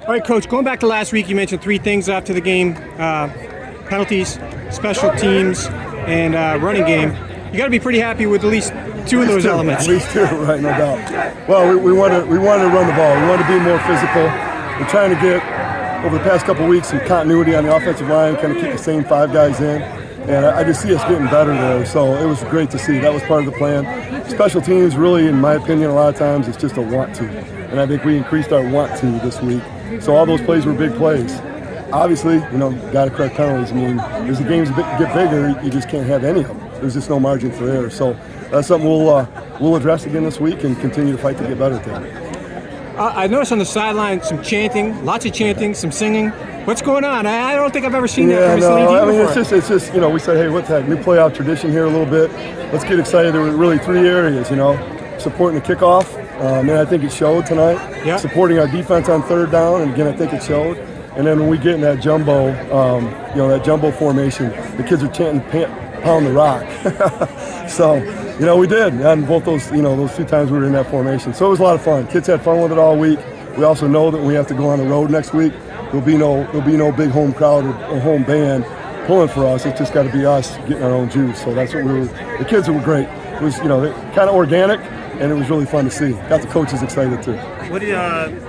All right, Coach, going back to last week, you mentioned three things after the game, penalties, special teams, and running game. You got to be pretty happy with at least two of those elements. At least two, right, no doubt. Well, we wanted to run the ball. We wanted to be more physical. We're trying to get, over the past couple of weeks, some continuity on the offensive line, kind of keep the same five guys in. And I just see us getting better there, so it was great to see. That was part of the plan. Special teams, really, in my opinion, a lot of times it's just a want to. And I think we increased our want to this week. So all those plays were big plays. Obviously, got to correct penalties. I mean, as the games get bigger, you just can't have any of them. There's just no margin for error. So that's something we'll address again this week and continue to fight to get better at that. I noticed on the sideline some chanting, lots of chanting, some singing. What's going on? I don't think I've ever seen that from Saline before. It's just we said, hey, what's that new playoff tradition here a little bit? Let's get excited. There were really three areas, supporting the kickoff. And I think it showed tonight. Yeah. Supporting our defense on third down, and again, I think it showed. And then when we get in that jumbo, that jumbo formation, the kids are chanting, pound the rock. So, we did on both those, those two times we were in that formation. So it was a lot of fun. Kids had fun with it all week. We also know that when we have to go on the road next week, there'll be no big home crowd or home band pulling for us. It's just got to be us getting our own juice. So that's what the kids were great. It was, kind of organic. And it was really fun to see. Got the coaches excited too. What did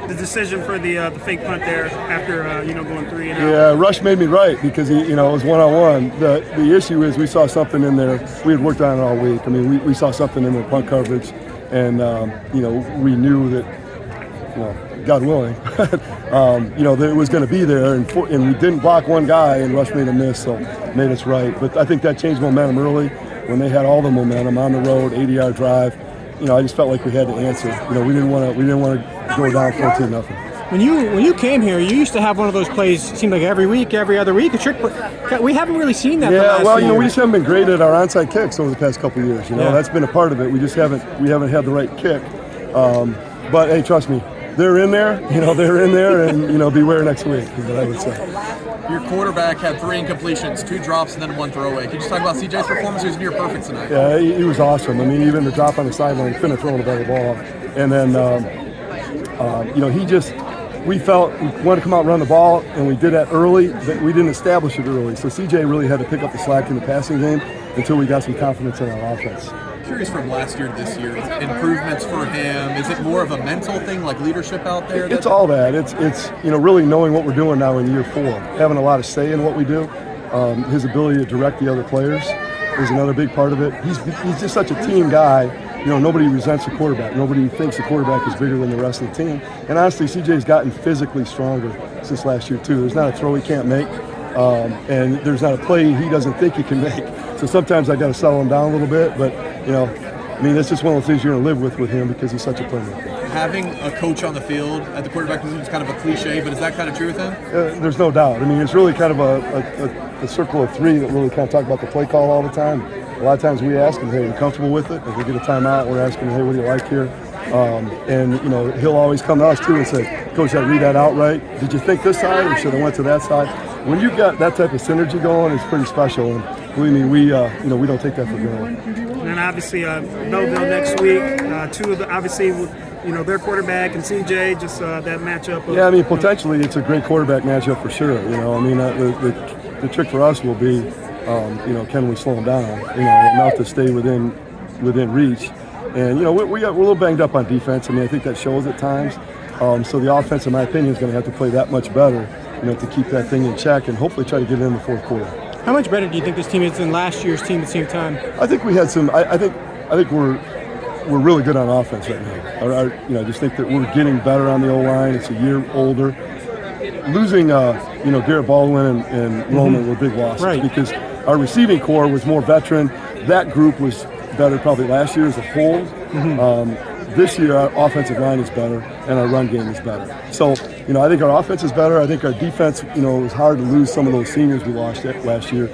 the decision for the fake punt there after going 3-0? Yeah, Rush made me right because it was one-on-one. The issue is we saw something in there. We had worked on it all week. I mean, we saw something in their punt coverage, and we knew that God willing, that it was going to be there, and we didn't block one guy, and Rush made a miss, so made us right. But I think that changed momentum early when they had all the momentum on the road, 80-yard drive. I just felt like we had to answer. We didn't want to go down 14-0. When you came here, you used to have one of those plays. It seemed like every week, every other week, a trick. We haven't really seen that. Yeah, we just haven't been great at our onside kicks over the past couple of years. That's been a part of it. We just haven't had the right kick. But hey, trust me, they're in there. They're in there, and beware next week. Is what I would say. Your quarterback had 3 incompletions, 2 drops, and then 1 throwaway. Can you just talk about CJ's performance? He was near perfect tonight. Yeah, he was awesome. I mean, even the drop on the sideline, he couldn't have thrown a better ball. And then, we felt we wanted to come out and run the ball, and we did that early, but we didn't establish it early. So CJ really had to pick up the slack in the passing game until we got some confidence in our offense. Curious from last year to this year, improvements for him. Is it more of a mental thing, like leadership out there? It's all that. It's really knowing what we're doing now in year 4, having a lot of say in what we do. His ability to direct the other players is another big part of it. He's just such a team guy. Nobody resents the quarterback. Nobody thinks the quarterback is bigger than the rest of the team. And honestly, CJ's gotten physically stronger since last year too. There's not a throw he can't make, and there's not a play he doesn't think he can make. So sometimes I got to settle him down a little bit, but that's just one of the things you're going to live with him because he's such a playmaker. Having a coach on the field at the quarterback position is kind of a cliche, but is that kind of true with him? There's no doubt. I mean, it's really kind of a circle of 3 that really kind of talk about the play call all the time. A lot of times we ask him, hey, are you comfortable with it? If we get a timeout, we're asking him, hey, what do you like here? And he'll always come to us too and say, Coach, did I read that out right? Did you think this side or should I went to that side? When you've got that type of synergy going, it's pretty special. And believe me, we don't take that for granted. And then obviously Belleville next week, 2 of the, obviously, their quarterback and CJ, just that matchup. Yeah, I mean, potentially it's a great quarterback matchup for sure. The trick for us will be, can we slow him down? Enough to stay within reach. And we're a little banged up on defense. I mean, I think that shows at times. So the offense, in my opinion, is going to have to play that much better, to keep that thing in check and hopefully try to get it in the 4th quarter. How much better do you think this team is than last year's team at the same time? I think we had some. I think we're really good on offense right now. I just think that we're getting better on the OLine. It's a year older. Losing, Garrett Baldwin and Roman were big losses because our receiving core was more veteran. That group was better probably last year as a whole. This year, our offensive line is better and our run game is better. So, I think our offense is better. I think our defense, it was hard to lose some of those seniors we lost last year.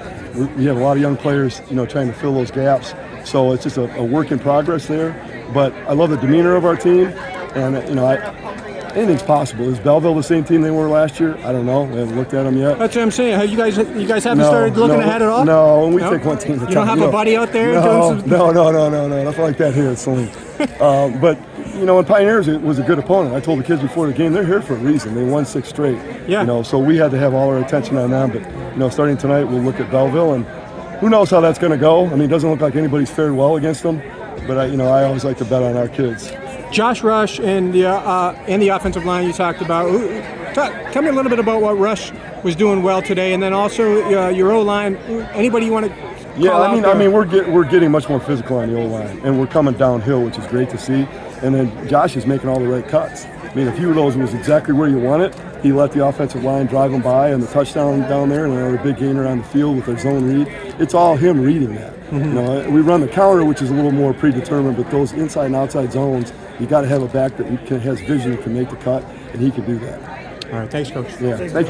We have a lot of young players, trying to fill those gaps. So it's just a work in progress there. But I love the demeanor of our team, and anything's possible. Is Belleville the same team they were last year? I don't know. We haven't looked at them yet. That's what I'm saying. Have you guys haven't started looking ahead at all? No, we take one team at a time. You don't have a buddy out there? No, nothing like that here at Saline. But you know, in Pioneers, it was a good opponent. I told the kids before the game, they're here for a reason. They won 6 straight. Yeah. You know, so we had to have all our attention on them. But, you know, starting tonight, we'll look at Belleville, and who knows how that's going to go. I mean, it doesn't look like anybody's fared well against them. But, I always like to bet on our kids. Josh Rush and the offensive line you talked about. Tell me a little bit about what Rush was doing well today, and then also your O-line. Anybody you want to call out there? I mean, we're getting much more physical on the O-line, and we're coming downhill, which is great to see. And then Josh is making all the right cuts. I mean, a few of those was exactly where you want it. He let the offensive line drive him by, and the touchdown down there, and another big gainer on the field with their zone read. It's all him reading that. You know, we run the counter, which is a little more predetermined, but those inside and outside zones, you got to have a back that has vision and can make the cut, and he can do that. All right, thanks, Coach. Yeah, thank you.